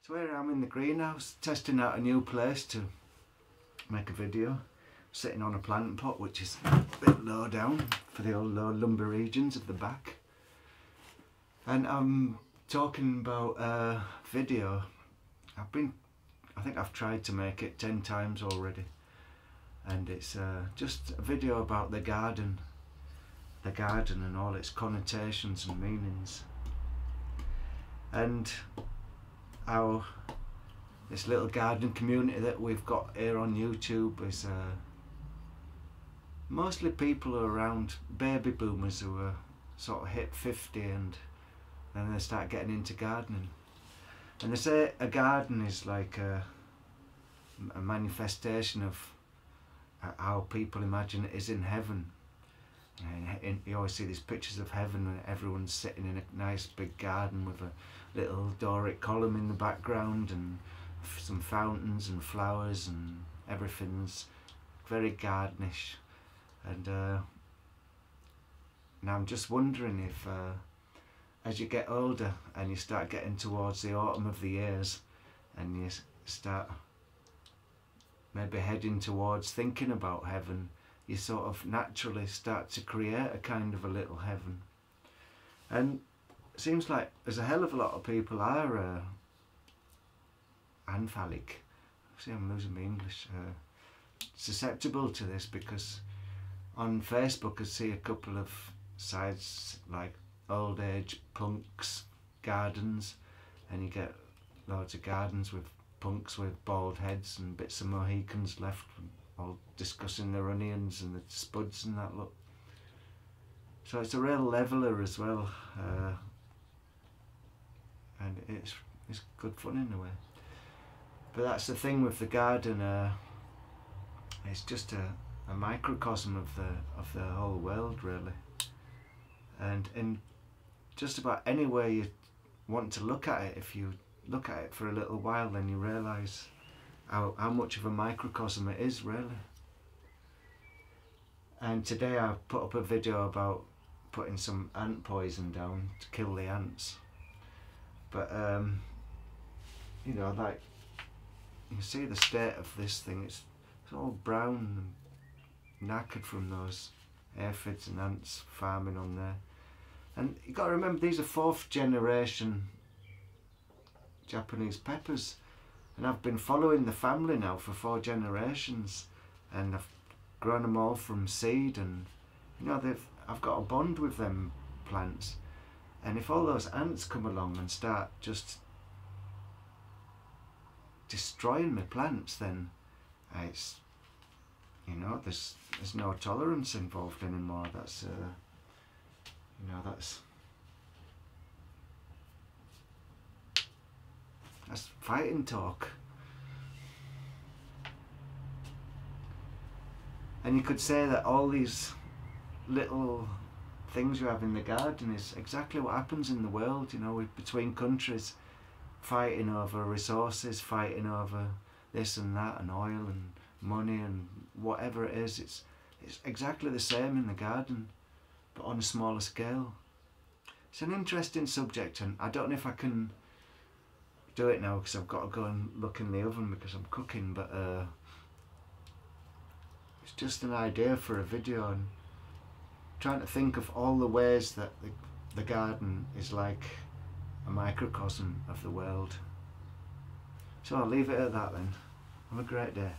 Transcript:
So here I am in the greenhouse, testing out a new place to make a video. Sitting on a plant pot, which is a bit low down for the old low lumber regions of the back. And I'm talking about a video. I think I've tried to make it 10 times already. And it's just a video about the garden and all its connotations and meanings. And how this little garden community that we've got here on YouTube is mostly people who are around baby boomers who are sort of hit 50 and then they start getting into gardening. And they say a garden is like a manifestation of how people imagine it is in heaven. And you always see these pictures of heaven when everyone's sitting in a nice big garden with a little Doric column in the background and some fountains and flowers, and everything's very gardenish. And now I'm just wondering if as you get older and you start getting towards the autumn of the years and you start maybe heading towards thinking about heaven, you sort of naturally start to create a kind of a little heaven. And it seems like there's a hell of a lot of people are anphalic. See, I'm losing my English. Susceptible to this, because on Facebook I see a couple of sites like old age punks gardens, and you get loads of gardens with punks with bald heads and bits of Mohicans left, all discussing their onions and the spuds and that look. So it's a real leveller as well, and it's good fun in a way. But that's the thing with the garden, it's just a microcosm of the whole world really. And in just about any way you want to look at it, if you look at it for a little while, then you realise how much of a microcosm it is really. And today I put up a video about putting some ant poison down to kill the ants. But you know, like, you see the state of this thing, it's all brown and knackered from those aphids and ants farming on there. And you've got to remember, these are 4th generation Japanese peppers, and I've been following the family now for 4 generations, and I've grown them all from seed, and you know, I've got a bond with them plants. And if all those ants come along and start just destroying my plants, then it's, you know, there's no tolerance involved anymore. That's you know, that's fighting talk. And you could say that all these little things you have in the garden is exactly what happens in the world, you know, between countries fighting over resources, fighting over this and that and oil and money and whatever it is. It's exactly the same in the garden, but on a smaller scale. It's an interesting subject, and I don't know if I can do it now because I've got to go and look in the oven because I'm cooking, but it's just an idea for a video, and trying to think of all the ways that the garden is like a microcosm of the world. So I'll leave it at that then. Have a great day.